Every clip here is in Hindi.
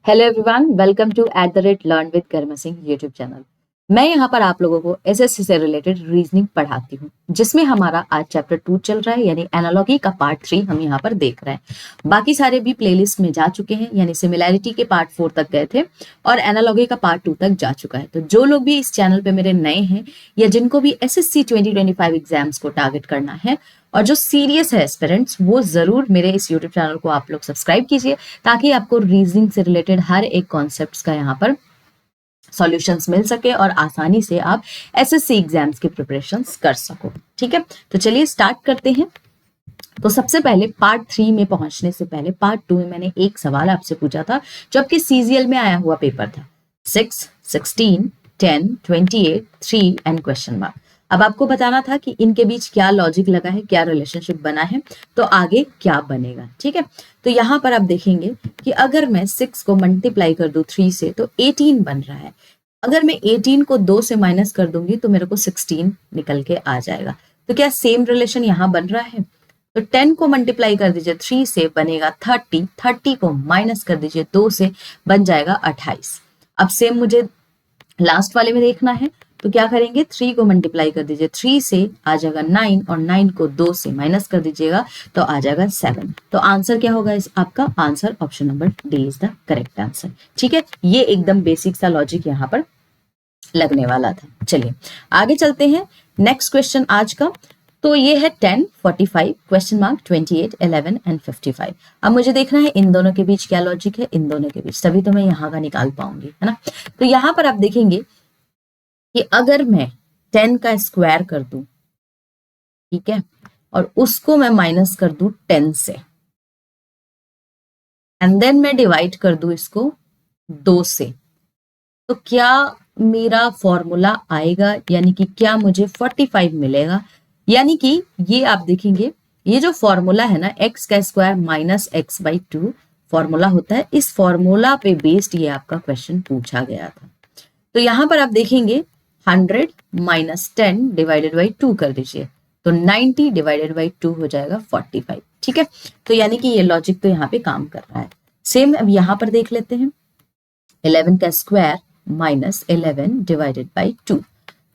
Hello everyone, welcome to @learn with Karma Singh YouTube channel. मैं यहाँ पर आप लोगों को एसएससी से रिलेटेड रीजनिंग पढ़ाती हूँ, जिसमें हमारा आज चैप्टर 2 चल रहा है, यानी एनालॉगी का पार्ट 3 हम यहाँ पर देख रहे हैं। बाकी सारे भी प्लेलिस्ट में जा चुके हैं, यानी सिमिलैरिटी के पार्ट 4 तक गए थे और एनालॉगी का पार्ट 2 तक जा चुका है। तो जो लोग भी इस चैनल पे मेरे नए हैं या जिनको भी एसएससी 2025 एग्जाम्स को टारगेट करना है और जो सीरियस है एस्पिरेंट्स, वो जरूर मेरे इस यूट्यूब चैनल को आप लोग सब्सक्राइब कीजिए, ताकि आपको रीजनिंग से रिलेटेड हर एक कॉन्सेप्ट्स का यहाँ पर सॉल्यूशंस मिल सके और आसानी से आप एसएससी एग्जाम्स की प्रिपरेशंस कर सको। ठीक है, तो चलिए स्टार्ट करते हैं। तो सबसे पहले पार्ट 3 में पहुंचने से पहले पार्ट 2 में मैंने एक सवाल आपसे पूछा था, जो आपके सीजीएल में आया हुआ पेपर था 6, 16, 10, 28, 3 एंड क्वेश्चन मार्क। अब आपको बताना था कि इनके बीच क्या लॉजिक लगा है, क्या रिलेशनशिप बना है, तो आगे क्या बनेगा। ठीक है, तो यहां पर आप देखेंगे कि अगर मैं 6 को मल्टीप्लाई कर दूं 3 से तो 18 बन रहा है। अगर मैं 18 को 2 से माइनस कर दूंगी तो मेरे को 16 निकल के आ जाएगा। तो क्या सेम रिलेशन यहां बन रहा है? तो 10 को मल्टीप्लाई कर दीजिए 3 से, बनेगा 30। 30 को माइनस कर दीजिए 2 से, बन जाएगा 28। अब सेम मुझे लास्ट वाले में देखना है, तो क्या करेंगे, 3 को मल्टीप्लाई कर दीजिए 3 से, आ जाएगा 9 और 9 को 2 से माइनस कर दीजिएगा तो आ जाएगा 7। तो आंसर क्या होगा इस आपका? Answer option number D is the correct answer. ठीक है, ये एकदम बेसिक सा लॉजिक यहाँ पर लगने वाला था। चलिए आगे चलते हैं। नेक्स्ट क्वेश्चन आज का, तो ये है 10, 45, क्वेश्चन मार्क 28, 11 एंड 55। अब मुझे देखना है इन दोनों के बीच क्या लॉजिक है, इन दोनों के बीच, तभी तो मैं यहाँ का निकाल पाऊंगी, है ना। तो यहाँ पर आप देखेंगे कि अगर मैं 10 का स्क्वायर कर दूं, ठीक है, और उसको मैं माइनस कर दूं 10 से, एंड देन मैं डिवाइड कर दूं इसको 2 से, तो क्या मेरा फॉर्मूला आएगा, यानी कि क्या मुझे 45 मिलेगा? यानी कि ये आप देखेंगे, ये जो फॉर्मूला है ना, x का स्क्वायर माइनस x/2 फॉर्मूला होता है। इस फॉर्मूला पे बेस्ड ये आपका क्वेश्चन पूछा गया था। तो यहां पर आप देखेंगे 100 माइनस 10 डिवाइडेड बाई 2 कर दीजिए, तो 90 डिवाइडेड बाई 2 हो जाएगा 45। ठीक है, तो यानी कि ये लॉजिक तो यहाँ पे काम कर रहा है। सेम अब यहां पर देख लेते हैं, 11 का स्क्वायर माइनस 11 डिवाइडेड बाई 2,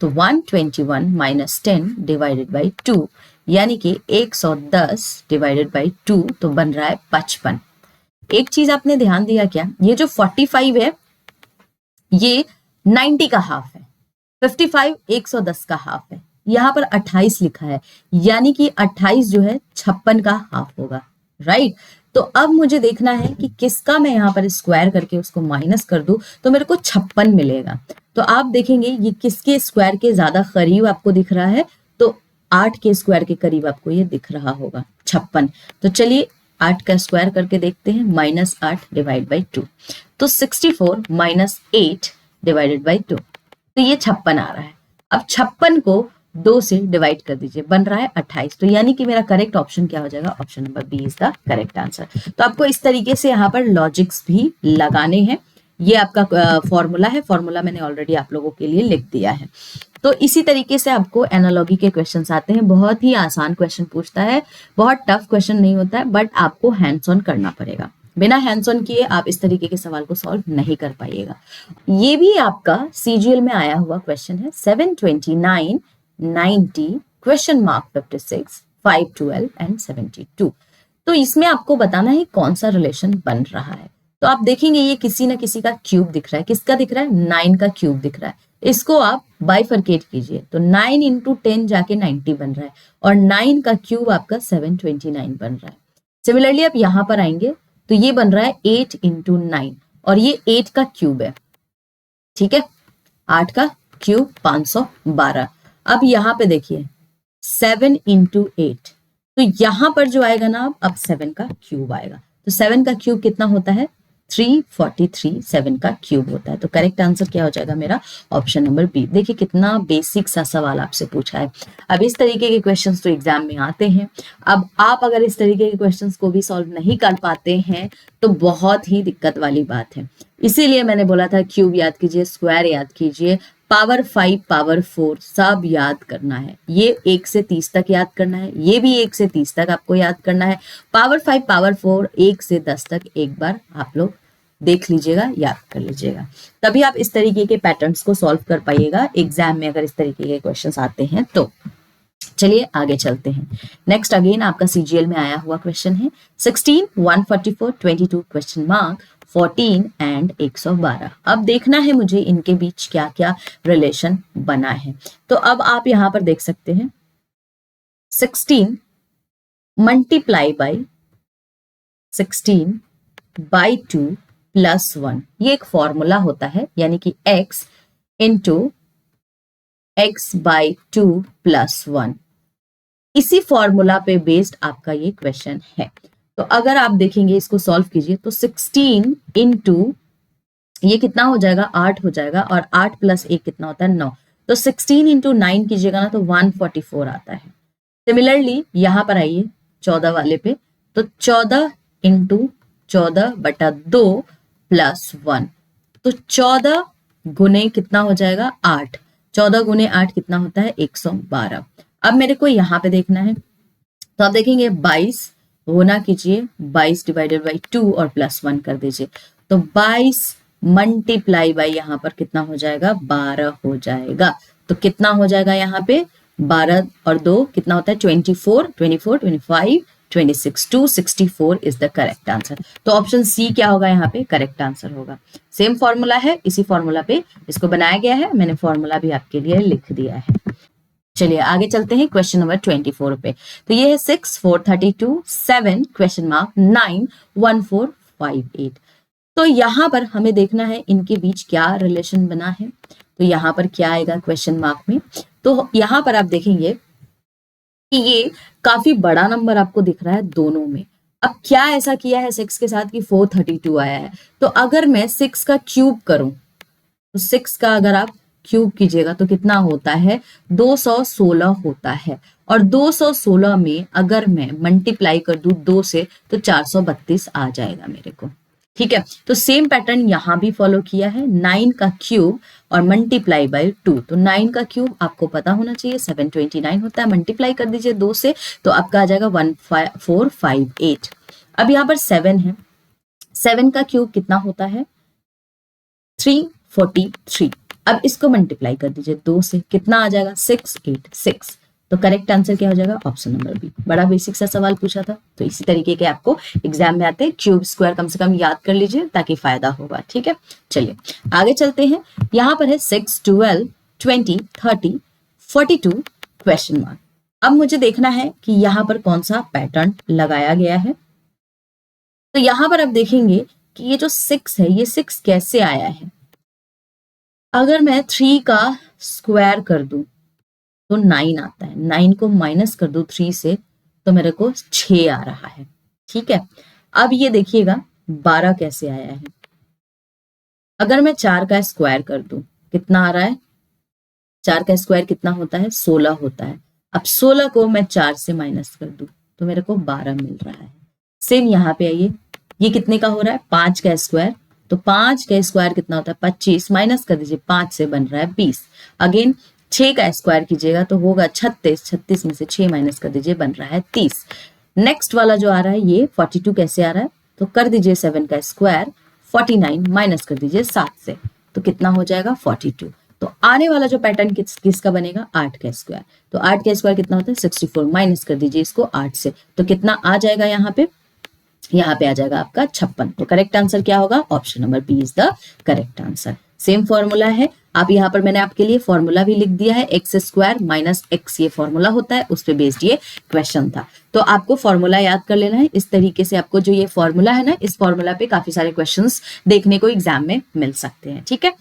तो 121 माइनस 10 डिवाइडेड बाई 2, यानी कि 110 डिवाइडेड बाई 2, तो बन रहा है 55। एक चीज आपने ध्यान दिया क्या, ये जो 45 है ये 90 का हाफ है, 55 110 का हाफ है, यहां पर 28 लिखा है, यानी कि 28 जो है 56 का हाफ होगा, राइट। तो अब मुझे देखना है कि किसका मैं यहाँ पर स्क्वायर करके उसको माइनस कर दूं तो मेरे को 56 मिलेगा। तो आप देखेंगे ये किसके स्क्वायर के ज्यादा करीब आपको दिख रहा है, तो 8 के स्क्वायर के करीब आपको ये दिख रहा होगा 56। तो चलिए 8 का स्क्वायर करके देखते हैं, माइनस 8 डिवाइड बाई 2, तो 64 माइनस 8 डिवाइडेड बाई 2, तो ये 56 आ रहा है। अब 56 को 2 से डिवाइड कर दीजिए, बन रहा है 28। तो यानी कि मेरा करेक्ट ऑप्शन क्या हो जाएगा? Option number B is the correct answer. तो आपको इस तरीके से यहाँ पर लॉजिक्स भी लगाने हैं। ये आपका फॉर्मूला है, फॉर्मूला मैंने ऑलरेडी आप लोगों के लिए लिख दिया है। तो इसी तरीके से आपको एनालॉगी के क्वेश्चंस आते हैं। बहुत ही आसान क्वेश्चन पूछता है, बहुत टफ क्वेश्चन नहीं होता है, बट आपको हैंड्स ऑन करना पड़ेगा। बिना हैंड्स ऑन किए आप इस तरीके के सवाल को सॉल्व नहीं कर पाइएगा। ये भी आपका सीजीएल में आया हुआ क्वेश्चन है, 729, 90, क्वेश्चन मार्क 56, 512 एंड 72। तो इसमें आपको बताना है कौन सा रिलेशन बन रहा है। तो आप देखेंगे ये किसी ना किसी का क्यूब दिख रहा है। किसका दिख रहा है? 9 का क्यूब दिख रहा है। इसको आप बाइफरकेट कीजिए, तो 9 इंटू 10 जाके 90 बन रहा है, और 9 का क्यूब आपका 729 बन रहा है। सिमिलरली आप यहां पर आएंगे तो ये बन रहा है 8 इंटू 9, और ये 8 का क्यूब है, ठीक है, 8 का क्यूब 512। अब यहां पे देखिए 7 इंटू 8, तो यहां पर जो आएगा ना अब 7 का क्यूब आएगा। तो 7 का क्यूब कितना होता है? 343 7 का क्यूब होता है। तो करेक्ट आंसर क्या हो जाएगा मेरा? Option number B. देखिए कितना बेसिक सा सवाल आपसे पूछा है। अब इस तरीके के क्वेश्चंस तो एग्जाम में आते हैं। अब आप अगर इस तरीके के क्वेश्चंस को भी सॉल्व नहीं कर पाते हैं तो बहुत ही दिक्कत वाली बात है। इसीलिए मैंने बोला था क्यूब याद कीजिए, स्क्वायर याद कीजिए, पावर 5 पावर 4 सब याद करना है। ये 1 से 30 तक याद करना है, ये भी 1 से 30 तक आपको याद करना है। पावर 5 पावर 4 1 से 10 तक एक बार आप लोग देख लीजिएगा, याद कर लीजिएगा, तभी आप इस तरीके के पैटर्न्स को सॉल्व कर पाइएगा एग्जाम में अगर इस तरीके के क्वेश्चंस आते हैं तो। चलिए आगे चलते हैं। नेक्स्ट अगेन आपका सीजीएल में आया हुआ क्वेश्चन है 16, 144, 22 क्वेश्चन मार्क 14 एंड 112। अब देखना है मुझे इनके बीच क्या क्या रिलेशन बना है। तो अब आप यहां पर देख सकते हैं 16 मल्टीप्लाई बाई 16 बाई 2 प्लस 1, ये एक फॉर्मूला होता है, यानी कि x into x by 2 plus 1, इसी फॉर्मूला पे बेस्ड आपका ये क्वेश्चन है। तो अगर आप देखेंगे इसको सॉल्व कीजिए तो 16 इंटू ये कितना हो जाएगा 8 हो जाएगा, और 8 प्लस 1 कितना होता है 9, तो 16 इंटू 9 कीजिएगा ना तो 144 आता है। सिमिलरली यहां पर आइए 14 वाले पे, तो 14 इंटू 14/2 प्लस 1, तो 14 गुने कितना हो जाएगा 8, 14 गुने 8 कितना होता है 112। अब मेरे को यहां पे देखना है, तो आप देखेंगे 22 गुना कीजिए 22 डिवाइडेड बाई 2 और प्लस 1 कर दीजिए, तो 22 मल्टीप्लाई बाई यहाँ पर कितना हो जाएगा 12 हो जाएगा। तो कितना हो जाएगा यहाँ पे 12 और 2 कितना होता है 24, 24, 25, 26, 264 इज द करेक्ट आंसर। तो ऑप्शन सी क्या होगा यहाँ पे करेक्ट आंसर होगा। सेम फॉर्मूला है, इसी फॉर्मूला पे इसको बनाया गया है, मैंने फॉर्मूला भी आपके लिए लिख दिया है। चलिए आगे चलते हैं क्वेश्चन नंबर 24 पे। तो ये है 6, 4, 32, 7 क्वेश्चन मार्क 9, 1, 4, 5, 8। तो यहां पर हमें देखना है इनके बीच क्या रिलेशन बना है। तो यहां पर क्या आएगा क्वेश्चन मार्क में, तो यहां पर आप देखेंगे कि ये काफी बड़ा नंबर आपको दिख रहा है दोनों में। अब क्या ऐसा किया है 6 के साथ कि 432 आया है, तो अगर मैं 6 का क्यूब करूं, तो 6 का अगर आप क्यूब कीजिएगा तो कितना होता है 216 होता है, और 216 में अगर मैं मल्टीप्लाई कर दूं 2 से तो 432 आ जाएगा मेरे को। ठीक है, तो सेम पैटर्न यहां भी फॉलो किया है, 9 का क्यूब और मल्टीप्लाई बाय 2, तो 9 का क्यूब आपको पता होना चाहिए 729 होता है, मल्टीप्लाई कर दीजिए 2 से तो आपका आ जाएगा 1458। अब यहाँ पर 7 है, 7 का क्यूब कितना होता है 343, अब इसको मल्टीप्लाई कर दीजिए 2 से, कितना आ जाएगा 686। तो करेक्ट आंसर क्या हो जाएगा ऑप्शन नंबर बी। बड़ा बेसिक सा सवाल पूछा था, तो इसी तरीके के आपको एग्जाम में आते हैं, क्यूब स्क्वायर कम से कम याद कर लीजिए ताकि फायदा होगा। ठीक है, चलिए आगे चलते हैं। यहां पर है 6, 12, 20, 30, 42 क्वेश्चन मार्क। अब मुझे देखना है कि यहां पर कौन सा पैटर्न लगाया गया है। तो यहां पर आप देखेंगे कि ये जो 6 है, ये 6 कैसे आया है। अगर मैं 3 का स्क्वायर कर दूं तो 9 आता है, 9 को माइनस कर दूं 3 से तो मेरे को 6 आ रहा है। ठीक है, अब ये देखिएगा 12 कैसे आया है। अगर मैं 4 का स्क्वायर कर दूं कितना आ रहा है, 4 का स्क्वायर कितना होता है 16 होता है। अब 16 को मैं 4 से माइनस कर दूं तो मेरे को 12 मिल रहा है। सेम यहाँ पे आइए, ये कितने का हो रहा है 5 का स्क्वायर, तो 5 का स्क्वायर कितना होता है 25, माइनस कर दीजिए 5 से बन रहा है 20। अगेन 6 का स्क्वायर कीजिएगा तो होगा 36, 36 में से 6 माइनस कर दीजिए बन रहा है 30। नेक्स्ट वाला जो आ रहा है ये 42 कैसे आ रहा है, तो कर दीजिए 7 का स्क्वायर 49 माइनस कर दीजिए 7 से तो कितना हो जाएगा 42। तो आने वाला जो पैटर्न किसका बनेगा 8 का स्क्वायर, तो 8 का स्क्वायर कितना होता है 64, माइनस कर दीजिए इसको 8 से तो कितना आ जाएगा यहाँ पे आ जाएगा आपका 56। तो करेक्ट आंसर क्या होगा option number B is the correct answer. Same formula है, आप यहाँ पर मैंने आपके लिए फॉर्मूला भी लिख दिया है, एक्स स्क्वायर माइनस एक्स ये फॉर्मूला होता है, उस पे बेस्ड ये क्वेश्चन था। तो आपको फॉर्मूला याद कर लेना है, इस तरीके से आपको जो ये फॉर्मूला है ना, इस फॉर्मूला पे काफी सारे क्वेश्चंस देखने को एग्जाम में मिल सकते हैं। ठीक है,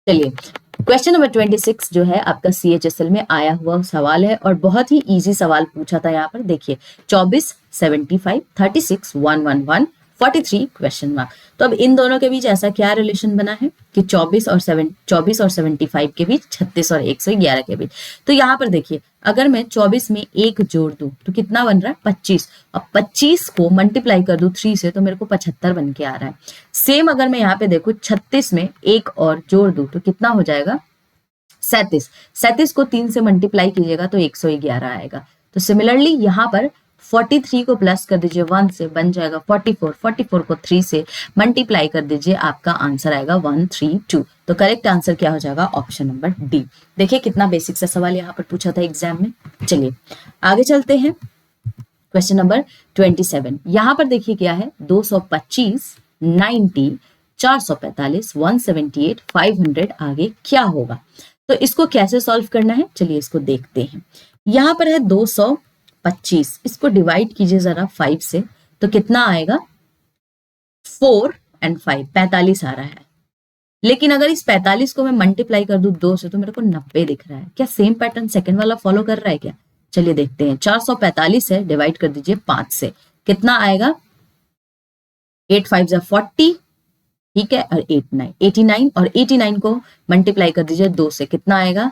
चलिए क्वेश्चन नंबर 26 जो है आपका CHSL में आया हुआ सवाल है और बहुत ही इजी सवाल पूछा था। यहाँ पर देखिए 24, 75, 36, 111, 43 क्वेश्चन मार्क। तो अब इन दोनों के बीच ऐसा क्या रिलेशन बना है कि 24 और 75 के बीच, 36 और 111 के बीच। तो यहाँ पर देखिए अगर मैं 24 में 1 जोड़ दूं तो कितना बन रहा है 25, और 25 को मल्टीप्लाई कर दूं 3 से तो मेरे को 75 बन के आ रहा है। सेम अगर मैं यहाँ पे देखूं 36 में 1 और जोड़ दूं तो कितना हो जाएगा 37, 37 को 3 से मल्टीप्लाई कीजिएगा तो 111 आएगा। तो सिमिलरली यहाँ पर 43 को प्लस कर दीजिए 1 से, बन जाएगा 44, 44 को 3 से मल्टीप्लाई कर दीजिए, आपका आंसर आएगा 132। तो करेक्ट आंसर क्या हो जाएगा? Option number D. देखिए कितना बेसिक सा सवाल यहाँ पर पूछा था एग्जाम में। चलिए आगे चलते हैं, क्वेश्चन नंबर 27। यहां पर देखिए क्या है, 225, 90, 445, 178, 500, आगे क्या होगा? तो इसको कैसे सॉल्व करना है, चलिए इसको देखते हैं। यहां पर है 225, इसको डिवाइड कीजिए जरा 5 से, तो कितना आएगा? 4 and 5, 45 आ रहा है। लेकिन अगर इस 45 को मैं मल्टीप्लाई कर दूं 2 से तो मेरे को 90 दिख रहा है। क्या सेम पैटर्न सेकंड वाला फॉलो कर रहा है क्या? चलिए देखते हैं। 445 है, डिवाइड कर दीजिए 5 से, कितना आएगा? 8 5 जा 40, ठीक है, और 89 और 89 को मल्टीप्लाई कर दीजिए 2 से, कितना आएगा?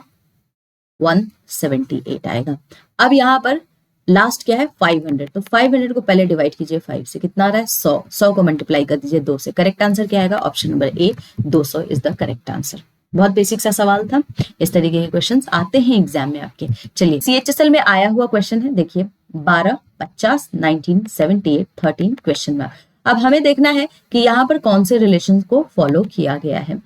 178 आएगा। अब यहां पर लास्ट क्या है? 500, तो 500 को पहले डिवाइड कीजिए 5 से, कितना आ रहा है? 100, 100 को मल्टीप्लाई कर दीजिए 2 से। करेक्ट आंसर क्या आएगा? Option number A, 200 is the correct answer. बहुत बेसिक सा सवाल था। इस तरीके के क्वेश्चंस आते हैं एग्जाम में आपके। चलिए CHSL में आया हुआ क्वेश्चन है, देखिए 12, 50, 19, 78, 13 क्वेश्चन मार्क। अब हमें देखना है कि यहाँ पर कौन से रिलेशन को फॉलो किया गया है।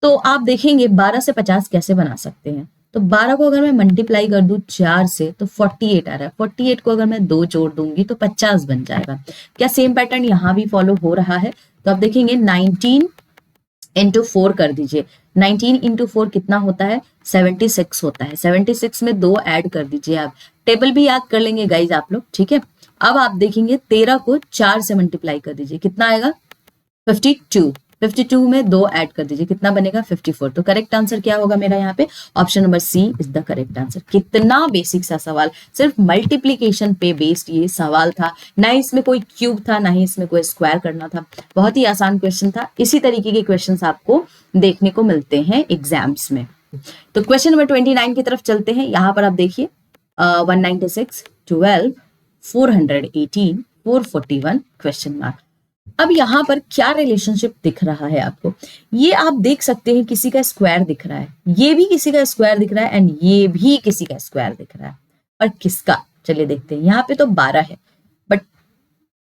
तो आप देखेंगे 12 से 50 कैसे बना सकते हैं। तो 12 को अगर मैं मल्टीप्लाई कर दूं 4 से तो 48 आ रहा है। 48 को अगर मैं 2 जोड़ दूंगी तो 50 बन जाएगा। क्या सेम पैटर्न यहाँ भी फॉलो हो रहा है? तो आप देखेंगे 19 इंटू 4 कर दीजिए। 19 इंटू 4 कितना होता है? 76 होता है। 76 में 2 ऐड कर दीजिए। आप टेबल भी याद कर लेंगे गाइज आप लोग, ठीक है। अब आप देखेंगे 13 को 4 से मल्टीप्लाई कर दीजिए, कितना आएगा? 52। 52 में 2 ऐड कर दीजिए, कितना बनेगा? 54। तो करेक्ट आंसर क्या होगा मेरा यहाँ पे? Option number C is the correct answer. कितना बेसिक सा सवाल, सिर्फ मल्टीप्लीकेशन पे बेस्ड ये सवाल था। ना इसमें कोई क्यूब था, ना ही इसमें कोई स्क्वायर करना था। बहुत ही आसान क्वेश्चन था। इसी तरीके के क्वेश्चन आपको देखने को मिलते हैं एग्जाम्स में। तो क्वेश्चन नंबर 29 की तरफ चलते हैं। यहाँ पर आप देखिए 196, 12, 418, 441 क्वेश्चन मार्क। अब यहां पर क्या रिलेशनशिप दिख रहा है आपको? ये आप देख सकते हैं किसी का स्क्वायर दिख रहा है, ये भी किसी का स्क्वायर दिख रहा है, एंड ये भी किसी का स्क्वायर दिख रहा है। और किसका? चलिए देखते हैं। यहाँ पे तो 12 है, बट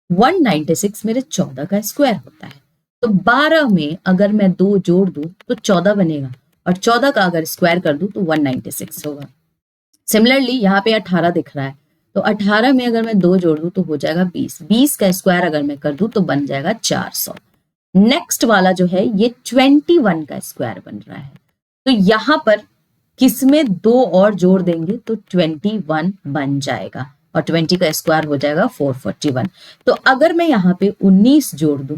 196 मेरे 14 का स्क्वायर होता है। तो 12 में अगर मैं 2 जोड़ दूं तो 14 बनेगा, और 14 का अगर स्क्वायर कर दूं तो 196 होगा। सिमिलरली यहाँ पे 18 दिख रहा है, तो 18 में अगर मैं 2 जोड़ दूं तो हो जाएगा 20। 20 का स्क्वायर अगर मैं कर दूं तो बन जाएगा 400। नेक्स्ट वाला जो है ये 21 का स्क्वायर बन रहा है। तो यहां पर किसमें 2 और जोड़ देंगे तो 21 बन जाएगा, और 20 का स्क्वायर हो जाएगा 441। तो अगर मैं यहाँ पे 19 जोड़ दूं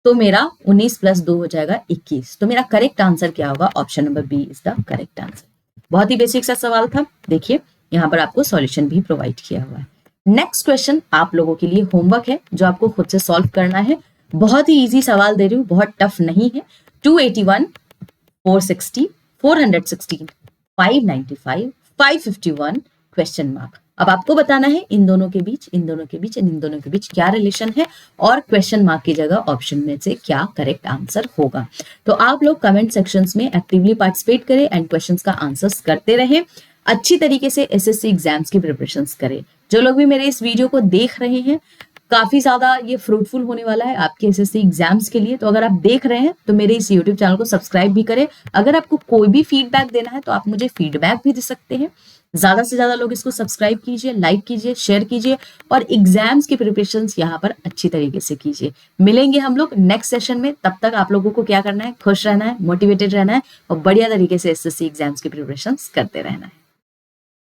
तो मेरा 19 प्लस 2 हो जाएगा 21। तो मेरा करेक्ट आंसर क्या होगा? Option number B is the correct answer. बहुत ही बेसिक सा सवाल था। देखिए यहाँ पर आपको सॉल्यूशन भी प्रोवाइड किया हुआ है। नेक्स्ट क्वेश्चन आप लोगों के लिए होमवर्क है जो आपको खुद से सॉल्व करना है। बहुत ही इजी सवाल दे रही हूँ, बहुत टफ नहीं है। 281, 460, 416, 595, 551 क्वेश्चन मार्क। अब आपको बताना है इन दोनों के बीच, इन दोनों के बीच, इन दोनों के बीच क्या रिलेशन है, और क्वेश्चन मार्क की जगह ऑप्शन में से क्या करेक्ट आंसर होगा। तो आप लोग कमेंट सेक्शंस में एक्टिवली पार्टिसिपेट करें एंड क्वेश्चंस का आंसर्स करते रहें। अच्छी तरीके से एसएससी एग्जाम्स की प्रिपरेशंस करें। जो लोग भी मेरे इस वीडियो को देख रहे हैं, काफी ज्यादा ये फ्रूटफुल होने वाला है आपके एसएससी एग्जाम्स के लिए। तो अगर आप देख रहे हैं तो मेरे इस यूट्यूब चैनल को सब्सक्राइब भी करें। अगर आपको कोई भी फीडबैक देना है तो आप मुझे फीडबैक भी दे सकते हैं। ज्यादा से ज्यादा लोग इसको सब्सक्राइब कीजिए, लाइक कीजिए, शेयर कीजिए, और एग्जाम्स की प्रिपरेशंस यहाँ पर अच्छी तरीके से कीजिए। मिलेंगे हम लोग नेक्स्ट सेशन में। तब तक आप लोगों को क्या करना है? खुश रहना है, मोटिवेटेड रहना है, और बढ़िया तरीके से एसएससी एग्जाम्स की प्रिपरेशंस करते रहना है।